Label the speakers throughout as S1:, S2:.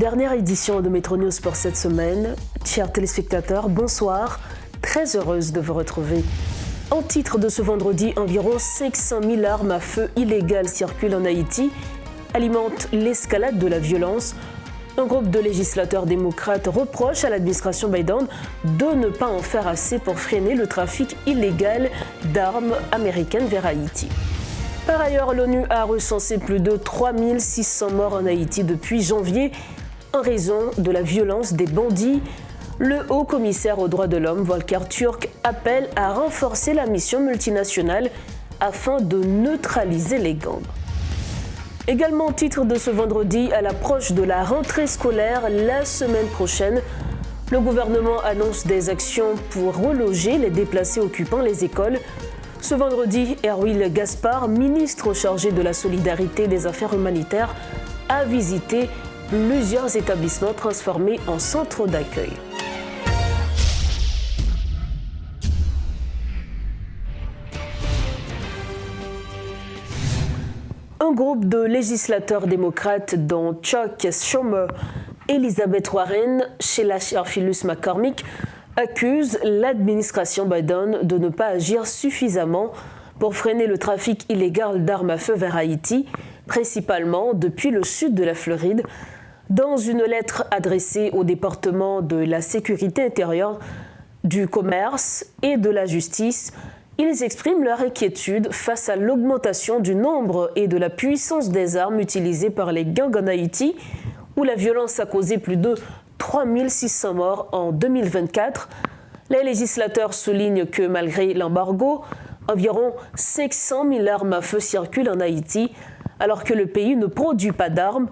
S1: Dernière édition de Métro News pour cette semaine. Chers téléspectateurs, bonsoir. Très heureuse de vous retrouver. En titre de ce vendredi, environ 500 000 armes à feu illégales circulent en Haïti, alimentent l'escalade de la violence. Un groupe de législateurs démocrates reproche à l'administration Biden de ne pas en faire assez pour freiner le trafic illégal d'armes américaines vers Haïti. Par ailleurs, l'ONU a recensé plus de 3600 morts en Haïti depuis janvier en raison de la violence des bandits. Le haut-commissaire aux droits de l'homme, Volker Türk, appelle à renforcer la mission multinationale afin de neutraliser les gangs. Également, titre de ce vendredi, à l'approche de la rentrée scolaire la semaine prochaine, le gouvernement annonce des actions pour reloger les déplacés occupant les écoles. Ce vendredi, Erwin Gaspard, ministre chargé de la solidarité et des affaires humanitaires, a visité plusieurs établissements transformés en centres d'accueil. Un groupe de législateurs démocrates dont Chuck Schumer, Elizabeth Warren, Sheila Philus McCormick accusent l'administration Biden de ne pas agir suffisamment pour freiner le trafic illégal d'armes à feu vers Haïti, principalement depuis le sud de la Floride. Dans une lettre adressée au département de la sécurité intérieure, du commerce et de la justice, ils expriment leur inquiétude face à l'augmentation du nombre et de la puissance des armes utilisées par les gangs en Haïti, où la violence a causé plus de 3600 morts en 2024. Les législateurs soulignent que malgré l'embargo, environ 500 000 armes à feu circulent en Haïti, alors que le pays ne produit pas d'armes,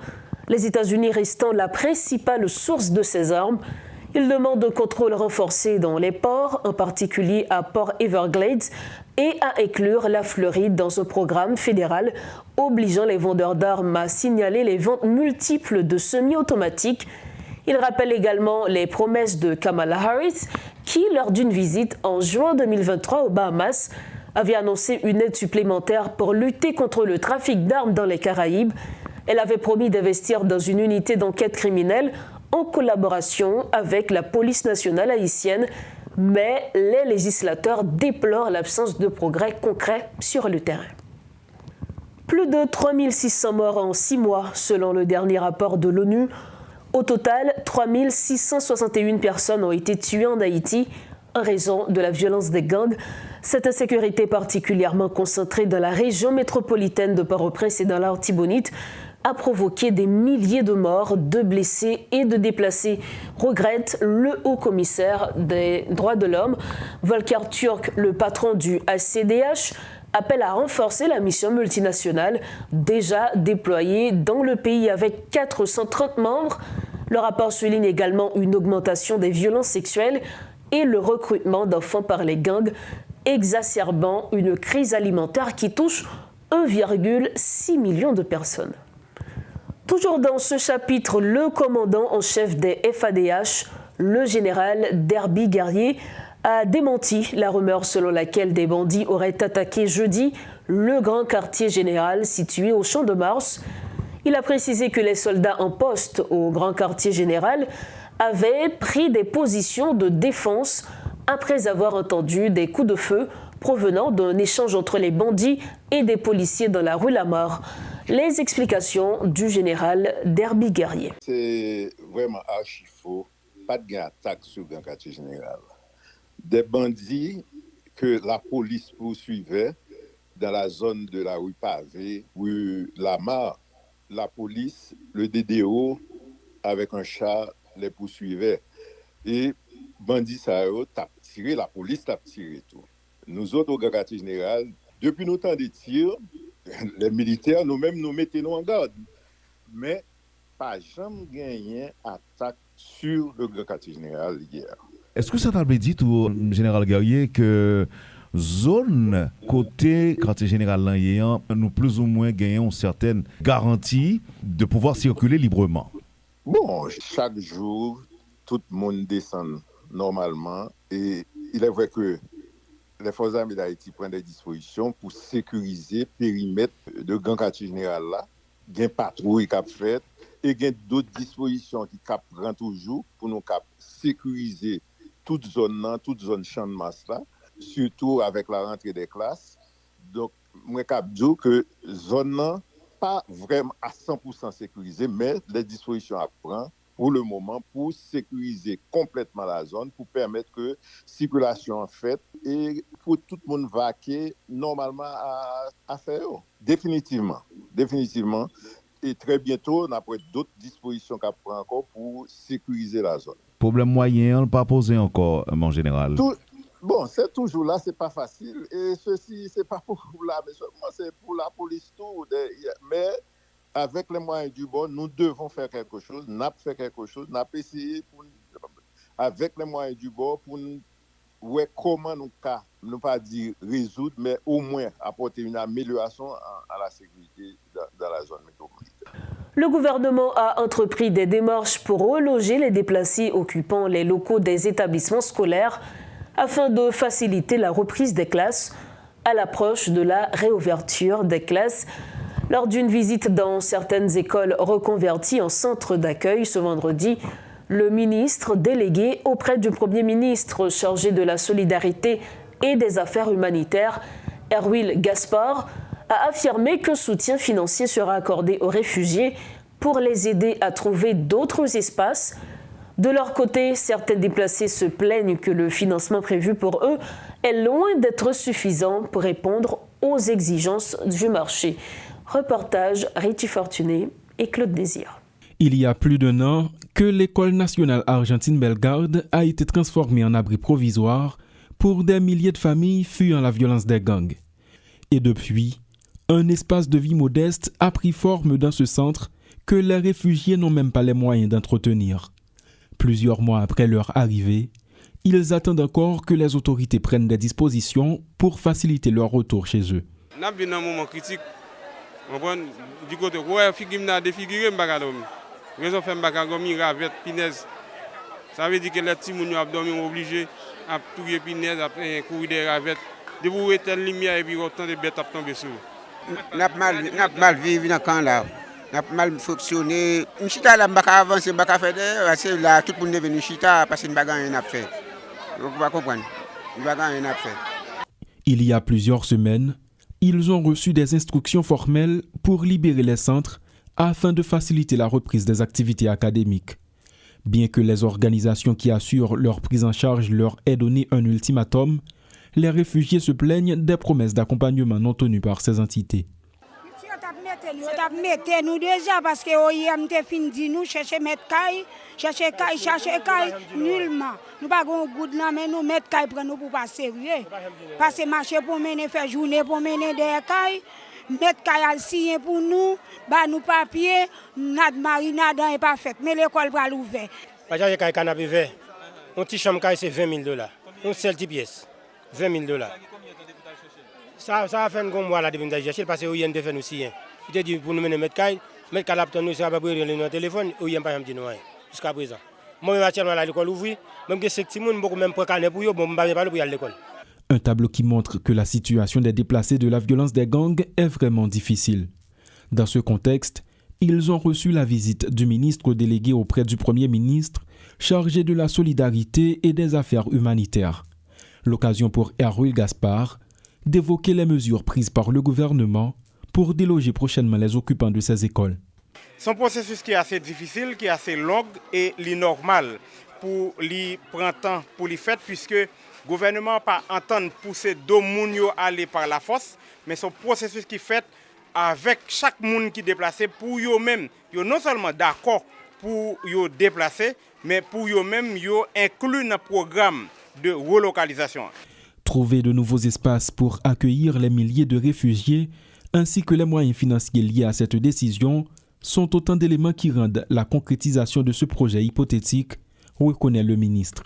S1: les États-Unis restant la principale source de ces armes. Ils demandent un contrôle renforcé dans les ports, en particulier à Port Everglades, et à inclure la Floride dans un programme fédéral obligeant les vendeurs d'armes à signaler les ventes multiples de semi-automatiques. Ils rappellent également les promesses de Kamala Harris, qui, lors d'une visite en juin 2023 aux Bahamas, avait annoncé une aide supplémentaire pour lutter contre le trafic d'armes dans les Caraïbes. Elle avait promis d'investir dans une unité d'enquête criminelle en collaboration avec la police nationale haïtienne, mais les législateurs déplorent l'absence de progrès concrets sur le terrain. Plus de 3600 morts en 6 mois, selon le dernier rapport de l'ONU. Au total, 3661 personnes ont été tuées en Haïti en raison de la violence des gangs. Cette insécurité particulièrement concentrée dans la région métropolitaine de Port-au-Prince et dans l'Artibonite a provoqué des milliers de morts, de blessés et de déplacés, regrette le haut-commissaire des droits de l'homme. Volker Türk, le patron du ACDH, appelle à renforcer la mission multinationale déjà déployée dans le pays avec 430 membres. Le rapport souligne également une augmentation des violences sexuelles et le recrutement d'enfants par les gangs, exacerbant une crise alimentaire qui touche 1,6 million de personnes. Toujours dans ce chapitre, le commandant en chef des FADH, le général Derby Guerrier, a démenti la rumeur selon laquelle des bandits auraient attaqué jeudi le grand quartier général situé au Champ de Mars. Il a précisé que les soldats en poste au grand quartier général avaient pris des positions de défense après avoir entendu des coups de feu provenant d'un échange entre les bandits et des policiers dans la rue Lamar. Les explications du général Derby Guerrier.
S2: C'est vraiment archi faux. Pas de attaque sur le grand quartier général. Des bandits que la police poursuivait dans la zone de la rue Pavée, rue Lamar. La police, le DDO, avec un char, les poursuivait. Et bandits, ça a tiré, la police a tiré tout. Nous autres, au grand quartier général, depuis nos temps de tir, les militaires, nous-mêmes, nous mettons en garde. Mais pas jamais gagné attaque sur le grand quartier général hier.
S3: Est-ce que ça t'a dit, tout, général Guerrier, que zone côté quartier général Languéan, nous plus ou moins gagnons une certaine garantie de pouvoir circuler librement?
S2: Bon, chaque jour, tout le monde descend normalement. Et il est vrai que les forces armées d'Haïti prennent des dispositions pour sécuriser le périmètre de grand quartier général là. Il y a une patrouille qui a fait. et il y a d'autres dispositions qui prennent toujours pour nous sécuriser toute zone champ de masse là, surtout avec la rentrée des classes. Donc, moi, je dis que la zone n'est pas vraiment à 100% sécurisée, mais les dispositions à prendre pour le moment pour sécuriser complètement la zone, pour permettre que la circulation en fait et pour tout le monde vaquer normalement à faire. Définitivement. Et très bientôt, on a d'autres dispositions qu'on prend encore pour sécuriser la zone.
S3: Problème moyen, pas posé encore, mon général.
S2: Bon, c'est toujours là, c'est pas facile. Et ceci, c'est pas pour là, mais seulement c'est pour la police tout. Mais avec les moyens du bord, nous devons faire quelque chose. Nous avons fait quelque chose. Nous avons essayé avec les moyens du bord pour nous voir comment nous ne pas dire résoudre, mais au moins apporter une amélioration à la sécurité dans la zone métropolitaine.
S1: Le gouvernement a entrepris des démarches pour reloger les déplacés occupant les locaux des établissements scolaires afin de faciliter la reprise des classes à l'approche de la réouverture des classes. Lors d'une visite dans certaines écoles reconverties en centres d'accueil ce vendredi, le ministre délégué auprès du Premier ministre chargé de la solidarité et des affaires humanitaires, Erwil Gaspard, a affirmé qu'un soutien financier sera accordé aux réfugiés pour les aider à trouver d'autres espaces. De leur côté, certains déplacés se plaignent que le financement prévu pour eux est loin d'être suffisant pour répondre aux exigences du marché. Reportage Riti Fortuné et Claude Désir.
S4: Il y a plus d'un an que l'école nationale argentine Bellegarde a été transformée en abri provisoire pour des milliers de familles fuyant la violence des gangs. Et depuis, un espace de vie modeste a pris forme dans ce centre que les réfugiés n'ont même pas les moyens d'entretenir. Plusieurs mois après leur arrivée, ils attendent encore que les autorités prennent des dispositions pour faciliter leur retour chez eux.
S5: Nous avons un moment critique. Du côté où figure a défiguré Mbagadomi. Raison fait Mbagadomi ravette pinaise. Ça veut dire que les petits moun ont dormi obligés à touiller pinaise après courir des ravettes. De vous éteindre lumière et puis autant de bêtes à tomber sur.
S6: N'a mal vécu dans camp là. N'a mal fonctionné. Une chita là mbaka avancer mbaka faire c'est là tout le monde est venu chita parce que Mbagadomi n'a fait. Vous pouvez comprendre. Mbagadomi n'a fait.
S4: Il y a plusieurs semaines, ils ont reçu des instructions formelles pour libérer les centres afin de faciliter la reprise des activités académiques. Bien que les organisations qui assurent leur prise en charge leur aient donné un ultimatum, les réfugiés se plaignent des promesses d'accompagnement non tenues par ces entités.
S7: Nous déjà parce que OIM te fin dit nous chercher mettre chercher nullement. Nous pas gon goût là mais nous mettre caille prendre nous pour pas sérieux. Passer marché pour mener faire journée pour mener des caille, mettre caille al signer pour nous, ba nous papier, nad marinade est pas fait mais l'école va l'ouvert.
S8: Pas j'ai caille canapé vert. Un petit chambre caille c'est $20,000. Un seul petit pièce. $20,000. Ça a fait un bon mois là depuis que j'ai parce que OIM te fait nous signer. Il dit pour nous mener mettre caille laptop nous ça va brûler notre téléphone, OIM pas me dit non jusqu'à présent. Moi actuellement là l'école ouverte, même que c'est petit monde beaucoup même précané pour yo bon pas pour aller à l'école.
S4: Un tableau qui montre que la situation des déplacés de la violence des gangs est vraiment difficile. Dans ce contexte, ils ont reçu la visite du ministre délégué auprès du Premier ministre chargé de la solidarité et des affaires humanitaires. L'occasion pour Erwil Gaspard d'évoquer les mesures prises par le gouvernement pour déloger prochainement les occupants de ces écoles.
S5: C'est un processus qui est assez difficile, qui est assez long et normal pour les prendre temps pour les faire puisque le gouvernement n'a pas entendu pousser deux moun yo aller par la force, mais c'est un processus qui est fait avec chaque monde qui est déplacé pour eux-mêmes. Ils sont non seulement d'accord pour yo déplacer, mais pour eux-mêmes yo inclus dans le programme de relocalisation.
S4: Trouver de nouveaux espaces pour accueillir les milliers de réfugiés ainsi que les moyens financiers liés à cette décision sont autant d'éléments qui rendent la concrétisation de ce projet hypothétique, reconnaît le ministre.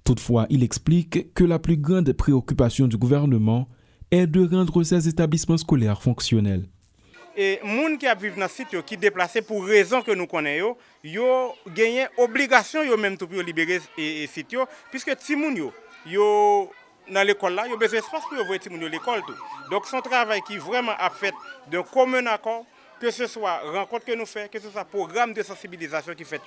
S4: Toutefois, il explique que la plus grande préoccupation du gouvernement est de rendre ces établissements scolaires fonctionnels.
S5: Et les gens qui vivent dans ce site, qui sont déplacés pour raison que nous connaissons, ils ont gagné obligation même pour libérer le site, puisque les gens dans l'école là, il y a besoin d'espace pour ouvrir l'école. Donc son travail qui vraiment a fait d'un commun accord que ce soit rencontre que nous faisons, que ce soit programme de sensibilisation qui fait,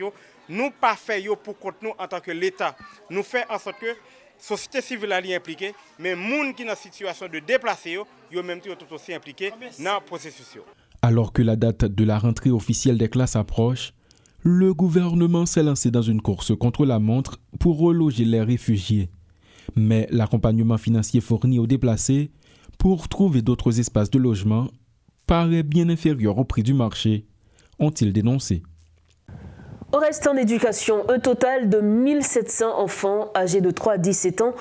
S5: nous pas fait pour compte nous en tant que l'État. Nous faisons en sorte que la société civile est impliquée, mais les gens qui sont en situation de déplacer, ils même tout aussi impliqués dans le processus.
S4: Alors que la date de la rentrée officielle des classes approche, le gouvernement s'est lancé dans une course contre la montre pour reloger les réfugiés. Mais l'accompagnement financier fourni aux déplacés pour trouver d'autres espaces de logement paraît bien inférieur au prix du marché, ont-ils dénoncé.
S1: Au reste en éducation, un total de 1700 enfants âgés de 3 à 17 ans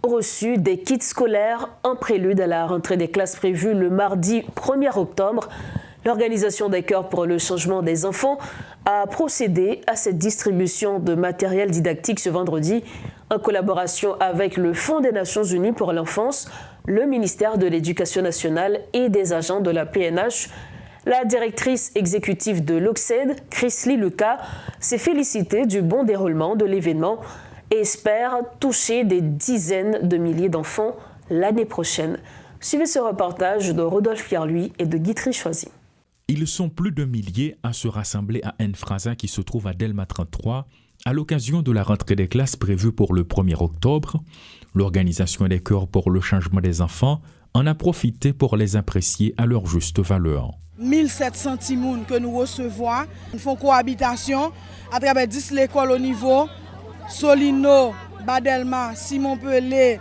S1: ont reçu des kits scolaires en prélude à la rentrée des classes prévue le mardi 1er octobre. L'Organisation des Chœurs pour le changement des enfants a procédé à cette distribution de matériel didactique ce vendredi en collaboration avec le Fonds des Nations Unies pour l'enfance, le ministère de l'Éducation nationale et des agents de la PNH. La directrice exécutive de l'OCSED, Chrisley Lucas, s'est félicitée du bon déroulement de l'événement et espère toucher des dizaines de milliers d'enfants l'année prochaine. Suivez ce reportage de Rodolphe Pierre-Louis et de Guitry Choisy.
S9: Ils sont plus d'un millier à se rassembler à Enfrasa qui se trouve à Delma 33 à l'occasion de la rentrée des classes prévue pour le 1er octobre. L'Organisation des Chœurs pour le changement des enfants en a profité pour les apprécier à leur juste valeur.
S10: 1700 timouns que nous recevons, nous faisons cohabitation à travers 10 écoles au niveau Solino, Badelma, Simon-Pelé,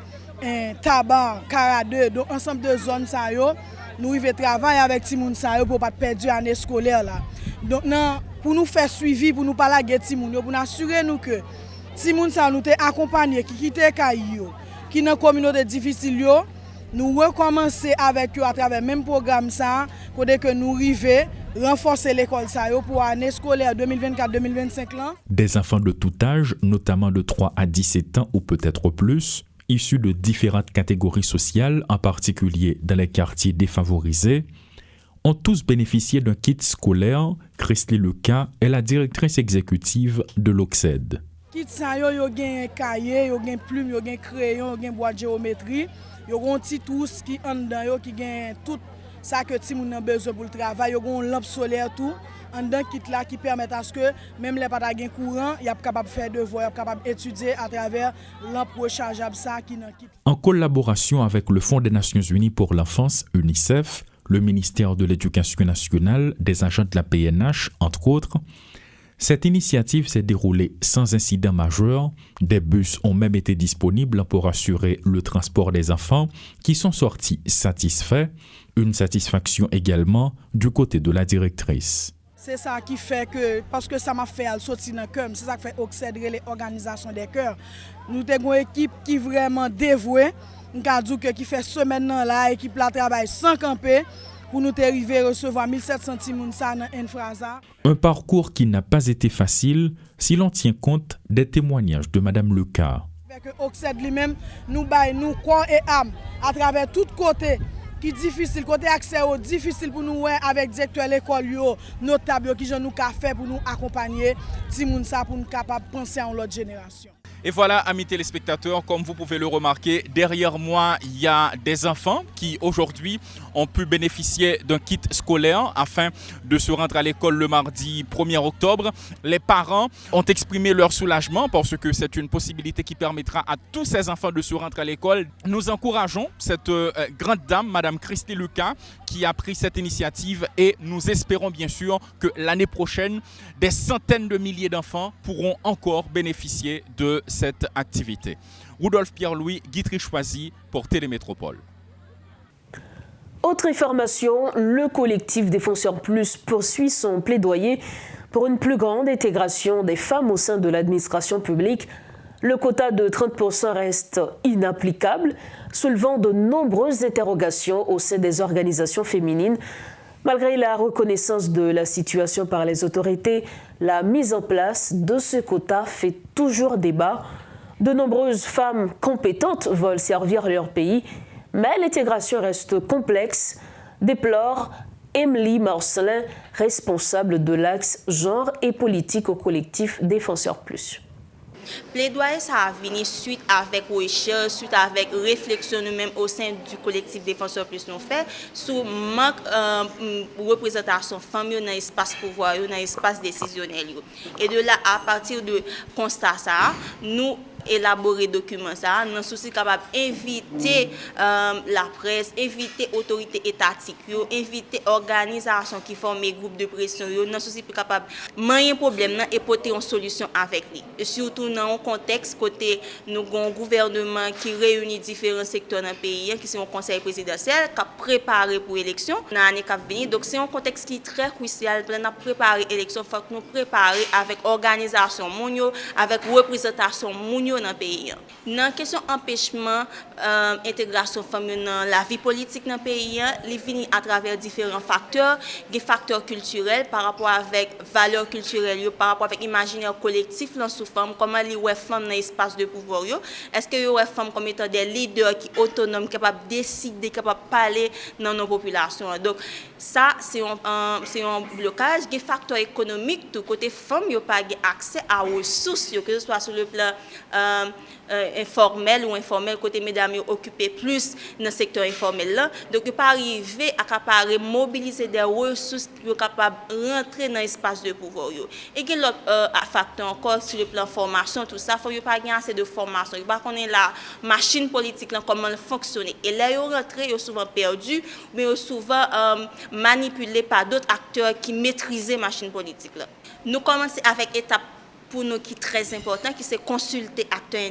S10: Tabar, Karadeu, donc ensemble de zones ça yo. Nous arrivons à travailler avec Timoun Sayo pour ne pas perdre l'année scolaire. Là. Donc, pour nous faire suivi, pour nous parler de Timoun, pour nous assurer que Timoun Sayo nous accompagné, qui quitte Kayo, qui dans la communauté difficile, nous recommencer avec eux à travers le même programme ça, pour que nous arrivions à renforcer l'école Sayo pour l'année scolaire 2024-2025.
S9: Des enfants de tout âge, notamment de 3 à 17 ans ou peut-être plus, issus de différentes catégories sociales, en particulier dans les quartiers défavorisés, ont tous bénéficié d'un kit scolaire. Chrisley Lucas est la directrice exécutive de l'OCSED.
S10: Kit ça yo gen cahier, yo gen plume, yo gen crayon, yo gen boîte de géométrie, yo gen petit tous qui en dedans yo qui gen tout ça que ti moun a besoin pour le travail, yo gen lampe solaire tout. En dedans kit là qui permet à ce que même les pas gain courant, y a capable faire devoir, y a capable étudier à travers lampe rechargeable ça qui dans kit.
S9: En collaboration avec le Fonds des Nations Unies pour l'enfance, UNICEF, le ministère de l'Éducation nationale, des agents de la PNH, entre autres, cette initiative s'est déroulée sans incident majeur. Des bus ont même été disponibles pour assurer le transport des enfants qui sont sortis satisfaits. Une satisfaction également du côté de la directrice.
S10: C'est ça qui fait que, parce que ça m'a fait sortir dans le cœur, c'est ça qui fait OCSED, l'Organisation des Chœurs. Nous avons une équipe qui est vraiment dévouée, qui fait semaine là, équipe là travaille sans camper pour nous arriver à recevoir 1700 timouns dans Enfrasa.
S9: Un parcours qui n'a pas été facile si l'on tient compte des témoignages de Madame Lucas.
S10: Avec OCSED lui-même, nous baillons corps et âme à travers tous côtés. Qui est difficile, côté accès au difficile pour nous avec directeur de l'école notable qui nous fait pour nous accompagner Timoun ça pour nous capable penser à l'autre génération.
S11: Et voilà, amis téléspectateurs, comme vous pouvez le remarquer, derrière moi, il y a des enfants qui aujourd'hui ont pu bénéficier d'un kit scolaire afin de se rendre à l'école le mardi 1er octobre. Les parents ont exprimé leur soulagement parce que c'est une possibilité qui permettra à tous ces enfants de se rendre à l'école. Nous encourageons cette grande dame, Madame Chrisley Lucas, qui a pris cette initiative et nous espérons bien sûr que l'année prochaine, des centaines de milliers d'enfants pourront encore bénéficier de cette activité. Rodolphe Pierre-Louis, Guitry Choisy pour Télémétropole.
S1: Autre information, le collectif Défenseurs Plus poursuit son plaidoyer pour une plus grande intégration des femmes au sein de l'administration publique. Le quota de 30% reste inapplicable, soulevant de nombreuses interrogations au sein des organisations féminines. Malgré la reconnaissance de la situation par les autorités, la mise en place de ce quota fait toujours débat. De nombreuses femmes compétentes veulent servir leur pays, mais l'intégration reste complexe, déplore Emily Marcelin, responsable de l'axe genre et politique au collectif Défenseurs Plus.
S12: Plaidoyer, ça a venu suite avec recherche, suite avec réflexion nous-mêmes au sein du collectif Défenseurs Plus nous fait, sur manque représentation femme dans l'espace pouvoir, dans l'espace décisionnel. Et de là, à partir de constat ça, nous élaborer document ça, nous sommes capables d'inviter la presse, inviter autorités étatiques, inviter organisations qui forment des groupes de pression, nous sommes capables de manier problème et porter une solution avec lui. Et surtout dans un contexte côté nous avons un gouvernement qui réunit différents secteurs dans le pays, qui sont un conseil présidentiel qui a préparé pour l'élection dans l'année qui vient. Donc c'est un contexte qui est très crucial pour nous préparer l'élection, il faut que nous préparer avec organisation mondiale, avec représentation mondiale dans le pays. Dans la question empêchement, intégration féminine dans la vie politique dans le pays, il vient à travers différents facteurs, des facteurs culturels par rapport avec valeurs culturelles, par rapport avec imaginaire collectif dans sous femme, comment les femmes dans l'espace de pouvoir. Est-ce que les femmes comme étant des leaders qui autonomes, capables de décider, capables de parler dans nos populations. Donc ça c'est un blocage. Des facteurs économiques, tout côté femmes, ils n'ont pas accès à ressources, que ce soit sur le plan informel ou informel, côté mesdames occupées plus dans le secteur informel là. Donc ils pas arriver à accaparer, mobiliser des ressources qui sont capables de rentrer dans l'espace de pouvoir. Et qu'il y a l'autre facteur encore sur le plan formation, tout ça, il faut pas gagner assez de formation. Il faut pas connaître la machine politique là, comment elle fonctionne. Et là ils rentrent, ils sont souvent perdus, mais ils sont souvent manipulés par d'autres acteurs qui maîtrisent la machine politique là. Nous commençons avec étape pour nous qui est très important, qui c'est consulter acteurs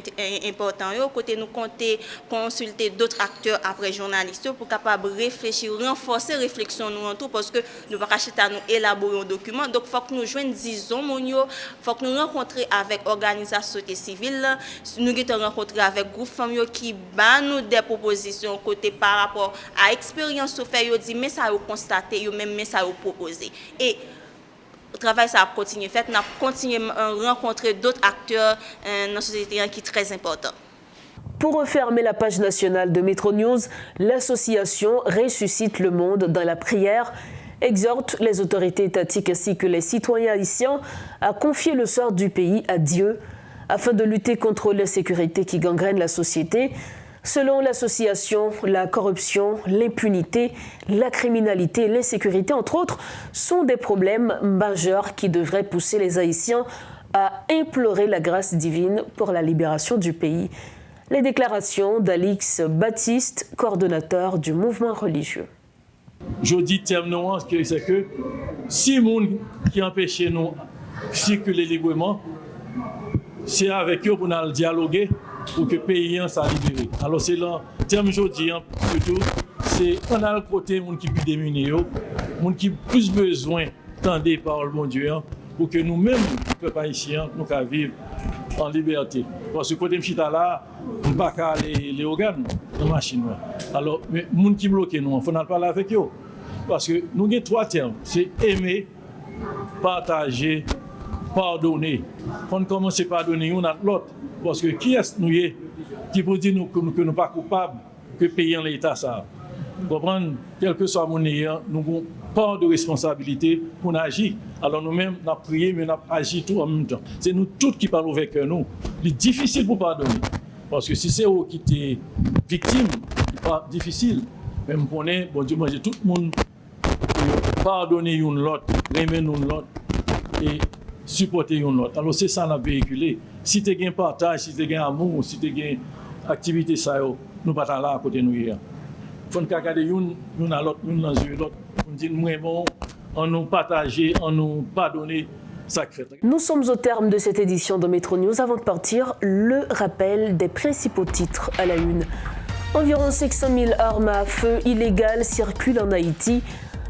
S12: importants. Côté nous compter consulter d'autres acteurs après journalistes pour capable réfléchir, renforcer réflexion nous en tout parce que nous pas acheter à nous élaborer un document. Donc faut que nous joignent disons monio, faut que nous rencontrer avec organisation société civile, nous getons rencontrer avec groupe femmes qui ba nous des propositions côté par rapport à expérience fait yo dit mais ça yo constater yo même mais ça yo proposer. Et le travail ça a continué fait, on a continué à rencontrer d'autres acteurs dans la société qui est très important.
S1: Pour refermer la page nationale de Metro News, l'association Ressuscite le monde dans la prière exhorte les autorités étatiques ainsi que les citoyens haïtiens à confier le sort du pays à Dieu afin de lutter contre l'insécurité qui gangrène la société. Selon l'association, la corruption, l'impunité, la criminalité et l'insécurité, entre autres, sont des problèmes majeurs qui devraient pousser les Haïtiens à implorer la grâce divine pour la libération du pays. Les déclarations d'Alix Baptiste, coordonnateur du mouvement religieux.
S13: Je dis terminant c'est que si les gens qui empêchent nous de circuler librement, c'est avec eux pour nous dialoguer pour que le pays soit libéré. Alors c'est là, terme aujourd'hui, surtout, c'est on a le côté monde qui plus démunis, monde qui plus besoin d'entendre par le bon Dieu pour que nous-mêmes, peuple haïtien, nous puissions vivre en liberté. Parce que côté Mchita là, on ne peut pas aller les organes dans la machine. Alors, les gens qui bloquent nous, il faut parler avec eux. Parce que nous avons 3 termes, c'est aimer, partager, pardonner. Il faut commencer par pardonner l'un à l'autre. Parce que qui est-ce nous qui peut dire que nous ne sommes pas coupables que payer l'État ça? Comprendre, quel que soit mon ayant, nous avons part de responsabilité pour agir. Alors nous-mêmes, nous avons prié, mais nous avons agi tout en même temps. C'est nous tous qui parlons avec nous. C'est difficile pour pardonner. Parce que si c'est eux qui étaient victimes, c'est pas difficile. Même pour nous, bon Dieu, moi j'ai tout le monde pardonner une l'autre, aimer une l'autre et supporter une l'autre. Alors c'est ça qu'on a véhiculé. Si tu as un partage, si tu as un amour, si tu as une activité, nous ne sommes pas là à côté de nous. Il faut nous regarder une à l'autre, une dans l'autre. On dit nous aimons, on nous partager, on nous pardonner.
S1: Nous sommes au terme de cette édition de Metro News. Avant de partir, le rappel des principaux titres à la une. Environ 500 000 armes à feu illégales circulent en Haïti,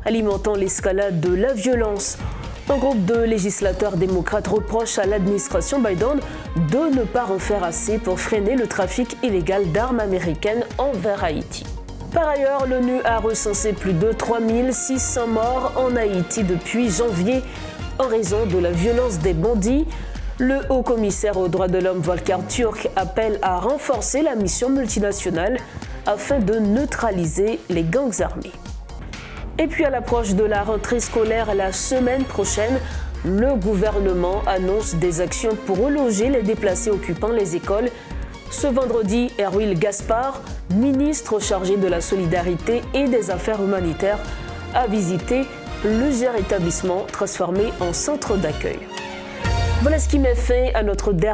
S1: alimentant l'escalade de la violence. Un groupe de législateurs démocrates reproche à l'administration Biden de ne pas en faire assez pour freiner le trafic illégal d'armes américaines envers Haïti. Par ailleurs, l'ONU a recensé plus de 3600 morts en Haïti depuis janvier en raison de la violence des bandits. Le haut-commissaire aux droits de l'homme Volker Turk appelle à renforcer la mission multinationale afin de neutraliser les gangs armés. Et puis à l'approche de la rentrée scolaire la semaine prochaine, Le gouvernement annonce des actions pour reloger les déplacés occupant les écoles. Ce vendredi, Erwil Gaspard, ministre chargé de la solidarité et des affaires humanitaires, a visité plusieurs établissements transformés en centres d'accueil. Voilà ce qui met fin à notre dernier